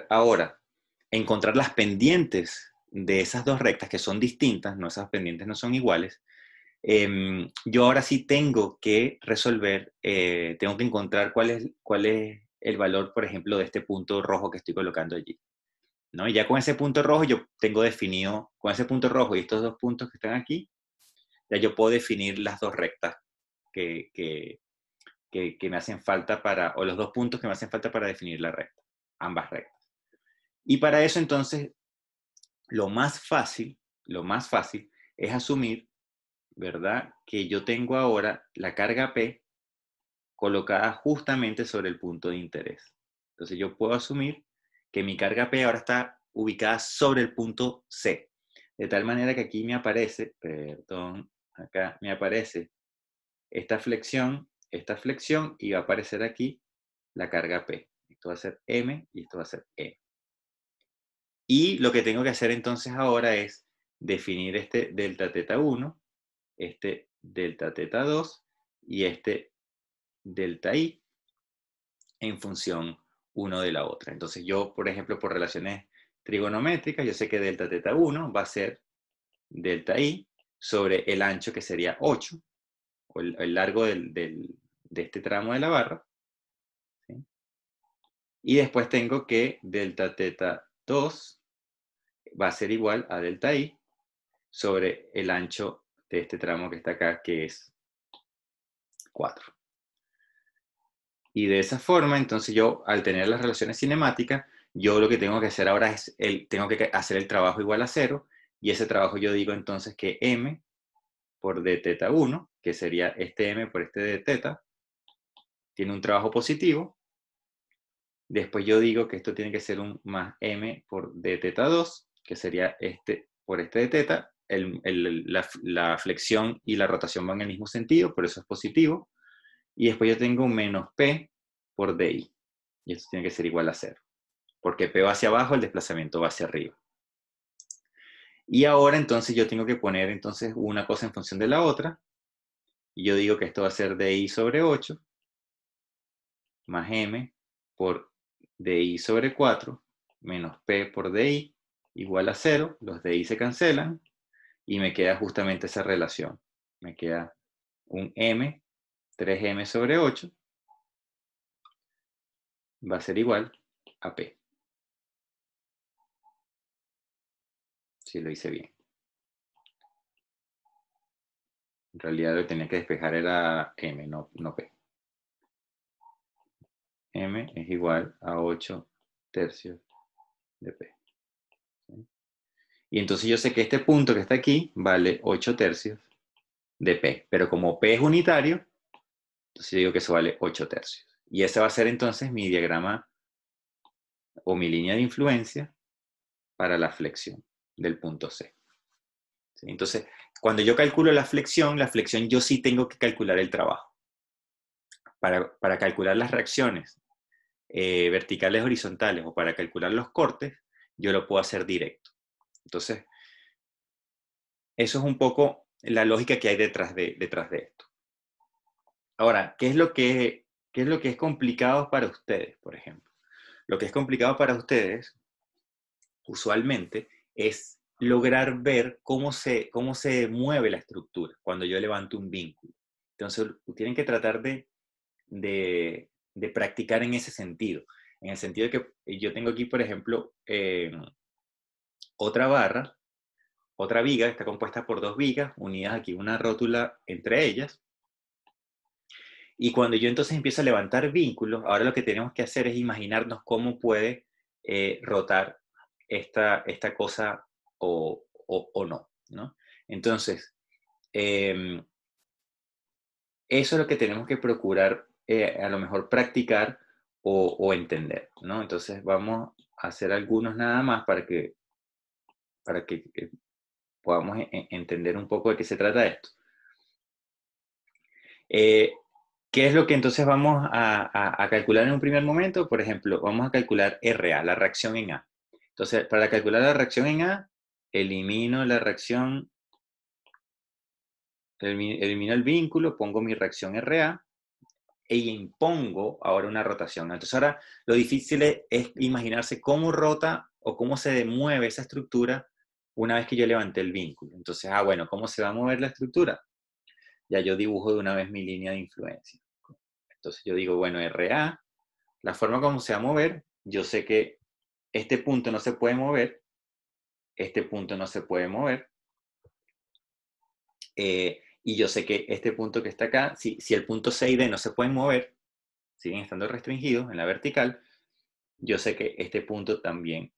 ahora encontrar las pendientes de esas dos rectas que son distintas, no, esas pendientes no son iguales, yo ahora sí tengo que resolver, tengo que encontrar cuál es el valor, por ejemplo, de este punto rojo que estoy colocando allí, ¿no? Y ya con ese punto rojo yo tengo definido, con ese punto rojo y estos dos puntos que están aquí, ya yo puedo definir las dos rectas que me hacen falta o los dos puntos que me hacen falta para definir la recta, ambas rectas. Y para eso entonces, lo más fácil es asumir ¿verdad? Que yo tengo ahora la carga P colocada justamente sobre el punto de interés. Entonces yo puedo asumir que mi carga P ahora está ubicada sobre el punto C. De tal manera que aquí me aparece, perdón, acá me aparece esta flexión y va a aparecer aquí la carga P. Esto va a ser M y esto va a ser E. Y lo que tengo que hacer entonces ahora es definir este delta teta 1, este delta teta 2 y este delta I en función uno de la otra. Entonces yo, por ejemplo, por relaciones trigonométricas, yo sé que delta teta 1 va a ser delta I sobre el ancho que sería 8, o el largo de este tramo de la barra, ¿sí? Y después tengo que delta teta 2 va a ser igual a delta I sobre el ancho de este tramo que está acá, que es 4. Y de esa forma, entonces yo, al tener las relaciones cinemáticas, yo lo que tengo que hacer ahora es, tengo que hacer el trabajo igual a 0, y ese trabajo yo digo entonces que m por d teta 1, que sería este m por este d teta, tiene un trabajo positivo. Después yo digo que esto tiene que ser un más m por d teta 2, que sería este por este d teta. La flexión y la rotación van en el mismo sentido, por eso es positivo. Y después yo tengo menos p por di. Y esto tiene que ser igual a 0. Porque p va hacia abajo, el desplazamiento va hacia arriba. Y ahora entonces yo tengo que poner entonces una cosa en función de la otra. Y yo digo que esto va a ser di sobre 8 más m por di sobre 4 menos p por di igual a 0. Los di se cancelan y me queda justamente esa relación. Me queda un m, 3m sobre 8 va a ser igual a p. Si lo hice bien. En realidad lo que tenía que despejar era m, no p. M es igual a 8 tercios de p. ¿Sí? Y entonces yo sé que este punto que está aquí vale 8 tercios de p. Pero como p es unitario, entonces yo digo que eso vale 8 tercios. Y ese va a ser entonces mi diagrama o mi línea de influencia para la flexión del punto C. ¿Sí? Entonces, cuando yo calculo la flexión yo sí tengo que calcular el trabajo. Para calcular las reacciones verticales horizontales o para calcular los cortes, yo lo puedo hacer directo. Entonces, eso es un poco la lógica que hay detrás de esto. Ahora, ¿qué es lo que es complicado para ustedes, por ejemplo? Lo que es complicado para ustedes, usualmente, es lograr ver cómo se mueve la estructura cuando yo levanto un vínculo. Entonces, tienen que tratar de practicar en ese sentido. En el sentido de que yo tengo aquí, por ejemplo, otra barra, otra viga, está compuesta por dos vigas, unidas aquí una rótula entre ellas. Y cuando yo entonces empiezo a levantar vínculos, ahora lo que tenemos que hacer es imaginarnos cómo puede rotar esta cosa o no, ¿no? Entonces, eso es lo que tenemos que procurar a lo mejor practicar o entender, ¿no? Entonces vamos a hacer algunos nada más para que podamos entender un poco de qué se trata esto. ¿Qué es lo que entonces vamos a calcular en un primer momento? Por ejemplo, vamos a calcular RA, la reacción en A. Entonces, para calcular la reacción en A, elimino la reacción, elimino el vínculo, pongo mi reacción RA e impongo ahora una rotación. Entonces, ahora lo difícil es imaginarse cómo rota o cómo se mueve esa estructura una vez que yo levanté el vínculo. Entonces, bueno, ¿cómo se va a mover la estructura? Ya yo dibujo de una vez mi línea de influencia. Entonces yo digo, bueno, RA, la forma como se va a mover, yo sé que este punto no se puede mover, este punto no se puede mover, y yo sé que este punto que está acá, si el punto C y D no se pueden mover, siguen estando restringidos en la vertical, yo sé que este punto también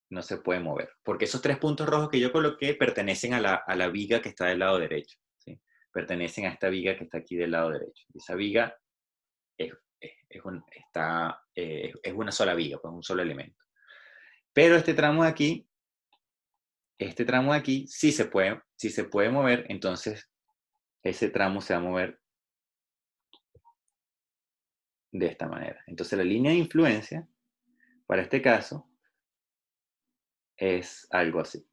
no se puede mover, porque esos tres puntos rojos que yo coloqué pertenecen a la viga que está del lado derecho. pertenecen a esta viga que está aquí del lado derecho. Esa viga es una sola viga, pues un solo elemento. Pero este tramo de aquí sí se puede mover, entonces ese tramo se va a mover de esta manera. Entonces la línea de influencia, para este caso, es algo así.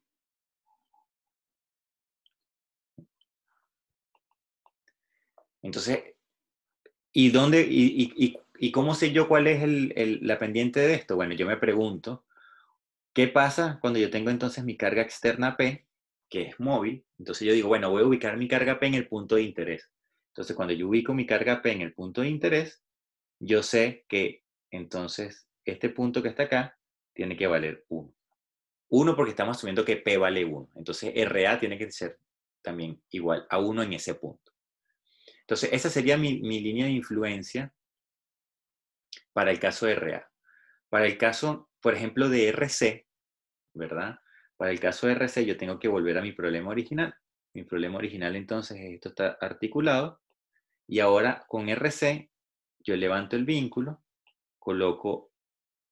Entonces, ¿y cómo sé yo cuál es la pendiente de esto? Bueno, yo me pregunto, ¿qué pasa cuando yo tengo entonces mi carga externa P, que es móvil? Entonces yo digo, bueno, voy a ubicar mi carga P en el punto de interés. Entonces cuando yo ubico mi carga P en el punto de interés, yo sé que entonces este punto que está acá tiene que valer 1. 1 porque estamos asumiendo que P vale 1. Entonces RA tiene que ser también igual a 1 en ese punto. Entonces esa sería mi línea de influencia para el caso de RA. Para el caso, por ejemplo, de RC, ¿verdad? Para el caso de RC yo tengo que volver a mi problema original. Mi problema original entonces es esto está articulado y ahora con RC yo levanto el vínculo, coloco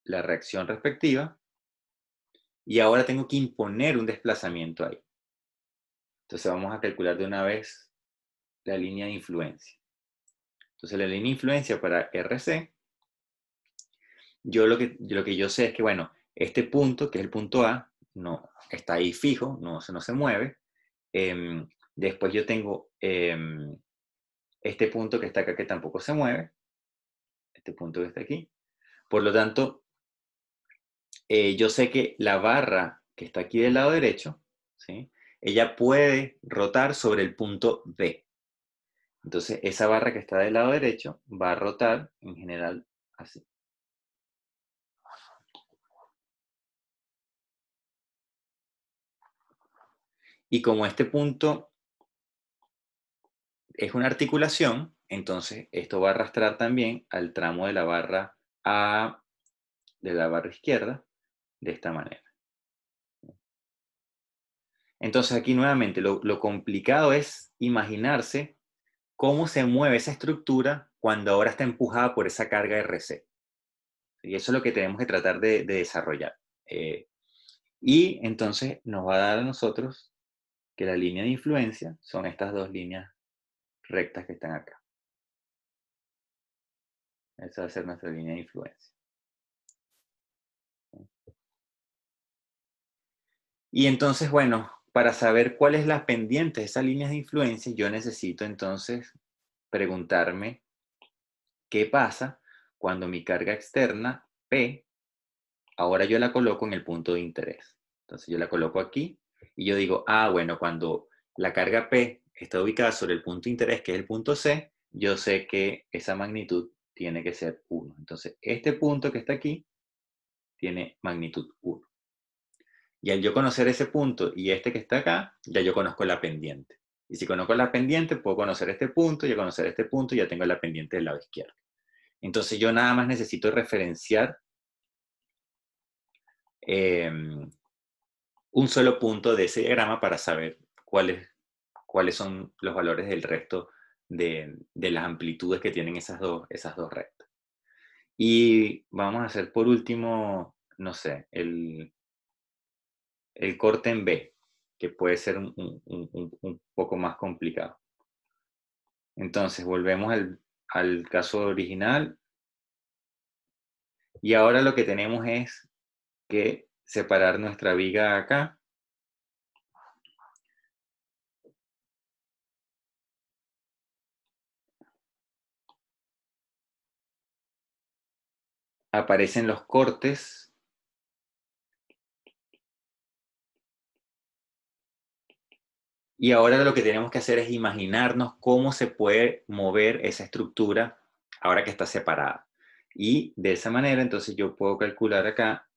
la reacción respectiva y ahora tengo que imponer un desplazamiento ahí. Entonces vamos a calcular de una vez la línea de influencia. Entonces la línea de influencia para RC, lo que yo sé es que, bueno, este punto, que es el punto A, no está ahí fijo, no se mueve. Después yo tengo este punto que está acá que tampoco se mueve, este punto que está aquí. Por lo tanto, yo sé que la barra que está aquí del lado derecho, ¿sí? Ella puede rotar sobre el punto B. Entonces, esa barra que está del lado derecho va a rotar en general así. Y como este punto es una articulación, entonces esto va a arrastrar también al tramo de la barra A de la barra izquierda de esta manera. Entonces aquí nuevamente lo complicado es imaginarse cómo se mueve esa estructura cuando ahora está empujada por esa carga RC. Y eso es lo que tenemos que tratar de desarrollar. Y entonces nos va a dar a nosotros que la línea de influencia son estas dos líneas rectas que están acá. Esa va a ser nuestra línea de influencia. Y entonces, bueno, para saber cuál es la pendiente de esas líneas de influencia, yo necesito entonces preguntarme qué pasa cuando mi carga externa, P, ahora yo la coloco en el punto de interés. Entonces yo la coloco aquí y yo digo, bueno, cuando la carga P está ubicada sobre el punto de interés, que es el punto C, yo sé que esa magnitud tiene que ser 1. Entonces, este punto que está aquí tiene magnitud 1. Y al yo conocer ese punto y este que está acá, ya yo conozco la pendiente. Y si conozco la pendiente, puedo conocer este punto, y al conocer este punto ya tengo la pendiente del lado izquierdo. Entonces yo nada más necesito referenciar un solo punto de ese diagrama para saber cuáles son los valores del resto de las amplitudes que tienen esas dos rectas. Y vamos a hacer por último, no sé, el corte en B, que puede ser un poco más complicado. Entonces, volvemos al caso original. Y ahora lo que tenemos es que separar nuestra viga acá. Aparecen los cortes. Y ahora lo que tenemos que hacer es imaginarnos cómo se puede mover esa estructura ahora que está separada. Y de esa manera, entonces yo puedo calcular acá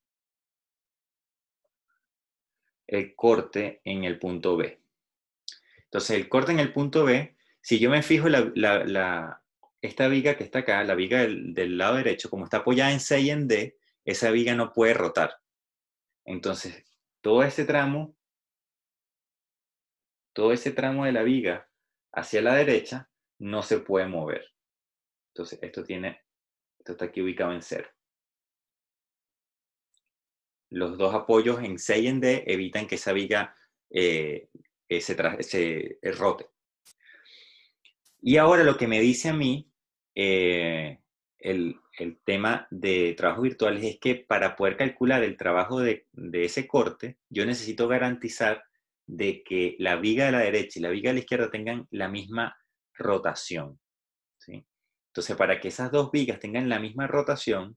el corte en el punto B. Entonces, el corte en el punto B, si yo me fijo esta viga que está acá, la viga del lado derecho, como está apoyada en C y en D, esa viga no puede rotar. Entonces, todo ese tramo de la viga hacia la derecha, no se puede mover. Entonces, esto está aquí ubicado en 0. Los dos apoyos en C y en D evitan que esa viga se rote. Y ahora lo que me dice a mí el tema de trabajos virtuales es que para poder calcular el trabajo de ese corte, yo necesito garantizar de que la viga de la derecha y la viga de la izquierda tengan la misma rotación, ¿sí? Entonces, para que esas dos vigas tengan la misma rotación,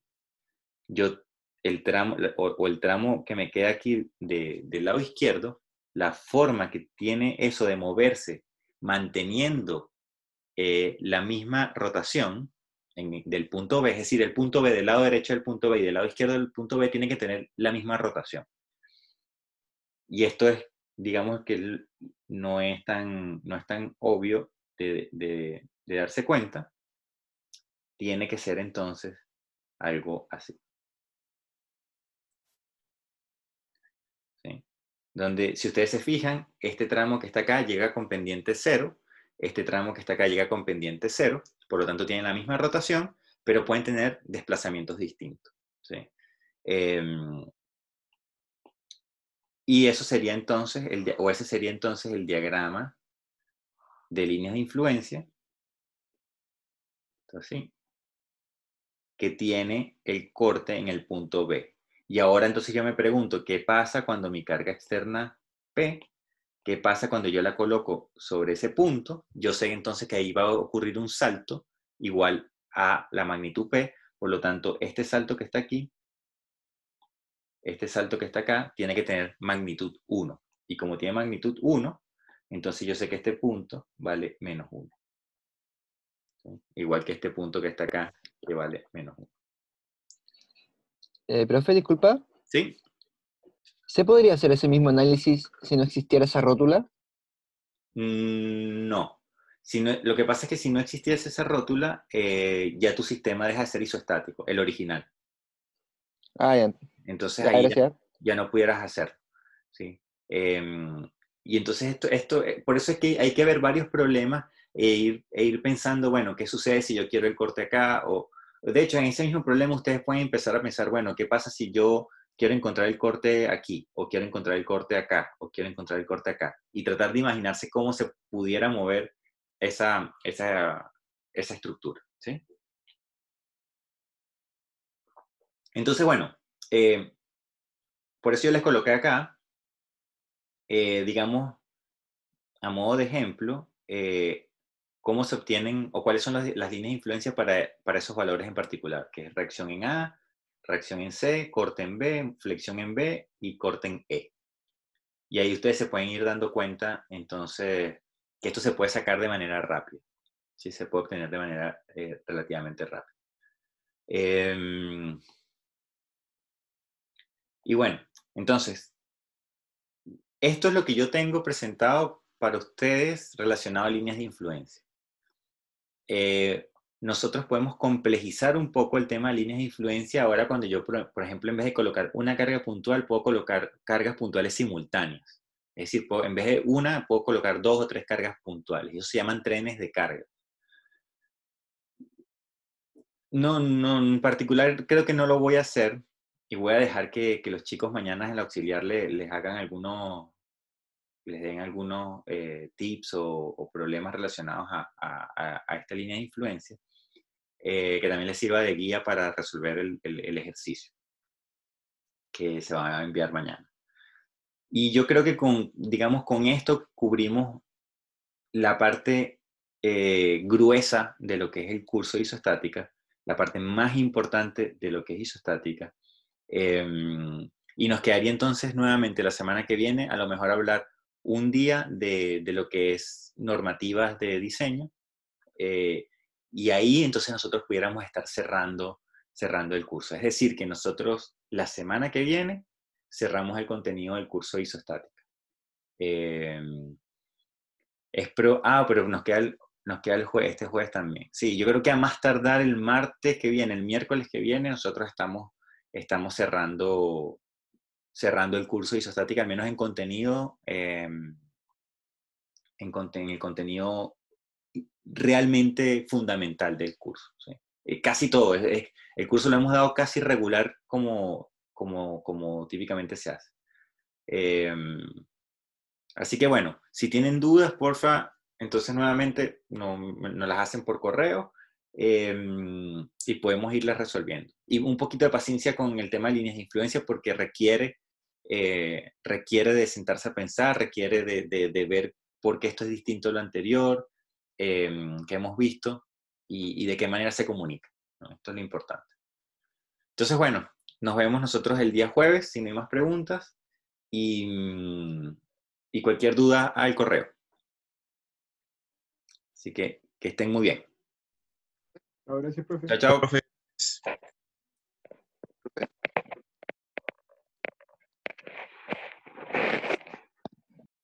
yo el tramo o el tramo que me queda aquí del lado izquierdo, la forma que tiene eso de moverse manteniendo la misma rotación del punto B, es decir, el punto B del lado derecho del punto B y del lado izquierdo del punto B tiene que tener la misma rotación. Y esto es, digamos que no es tan obvio de darse cuenta, tiene que ser entonces algo así. ¿Sí? Donde, si ustedes se fijan, este tramo que está acá llega con pendiente 0, este tramo que está acá llega con pendiente 0, por lo tanto tienen la misma rotación, pero pueden tener desplazamientos distintos. ¿Sí? Y eso sería entonces, ese sería entonces el diagrama de líneas de influencia, así, que tiene el corte en el punto B. Y ahora entonces yo me pregunto, ¿qué pasa cuando mi carga externa P, qué pasa cuando yo la coloco sobre ese punto? Yo sé entonces que ahí va a ocurrir un salto igual a la magnitud P, por lo tanto, este salto que está aquí, este salto que está acá, tiene que tener magnitud 1. Y como tiene magnitud 1, entonces yo sé que este punto vale menos 1. ¿Sí? Igual que este punto que está acá, que vale menos 1. Profe, disculpa. ¿Sí? ¿Se podría hacer ese mismo análisis si no existiera esa rótula? No. Lo que pasa es que si no existiese esa rótula, ya tu sistema deja de ser isoestático, el original. Ah, ya. Entonces Ya, ahí gracias. ya no pudieras hacer. ¿Sí? Y entonces por eso es que hay que ver varios problemas e ir pensando, bueno, ¿qué sucede si yo quiero el corte acá? De hecho, en ese mismo problema ustedes pueden empezar a pensar, bueno, ¿qué pasa si yo quiero encontrar el corte aquí? O quiero encontrar el corte acá, o quiero encontrar el corte acá. Y tratar de imaginarse cómo se pudiera mover esa estructura. ¿Sí? Entonces, bueno, por eso yo les coloqué acá, digamos, a modo de ejemplo, cómo se obtienen o cuáles son las líneas de influencia para esos valores en particular, que es reacción en A, reacción en C, corte en B, flexión en B y corte en E. Y ahí ustedes se pueden ir dando cuenta, entonces, que esto se puede sacar de manera rápida. Sí, se puede obtener de manera relativamente rápida. Y bueno, entonces, esto es lo que yo tengo presentado para ustedes relacionado a líneas de influencia. Nosotros podemos complejizar un poco el tema de líneas de influencia ahora cuando yo, por ejemplo, en vez de colocar una carga puntual, puedo colocar cargas puntuales simultáneas. Es decir, en vez de una, puedo colocar 2 o 3 cargas puntuales. Eso se llaman trenes de carga. No, en particular creo que no lo voy a hacer y voy a dejar que los chicos mañana en el auxiliar les hagan les den algunos tips o problemas relacionados a esta línea de influencia. Que también les sirva de guía para resolver el ejercicio que se va a enviar mañana. Y yo creo que digamos, con esto cubrimos la parte gruesa de lo que es el curso de isostática, la parte más importante de lo que es isostática. Y nos quedaría entonces nuevamente la semana que viene, a lo mejor hablar un día de lo que es normativas de diseño, y ahí entonces nosotros pudiéramos estar cerrando el curso. Es decir, que nosotros la semana que viene cerramos el contenido del curso de isostática. Pero nos queda este jueves también. Sí, yo creo que a más tardar el martes que viene, el miércoles que viene, nosotros estamos cerrando el curso de isostática, al menos en contenido, en el contenido realmente fundamental del curso. ¿Sí? Casi todo. El curso lo hemos dado casi regular como típicamente se hace. Así que bueno, si tienen dudas, porfa, entonces nuevamente nos las hacen por correo y podemos irlas resolviendo. Y un poquito de paciencia con el tema de líneas de influencia porque requiere de sentarse a pensar, requiere de ver por qué esto es distinto a lo anterior que hemos visto y de qué manera se comunica, ¿no? Esto es lo importante. Entonces, bueno, nos vemos nosotros el día jueves, si no hay más preguntas, y cualquier duda al correo. Así que estén muy bien. Gracias, profe. Chao, chao.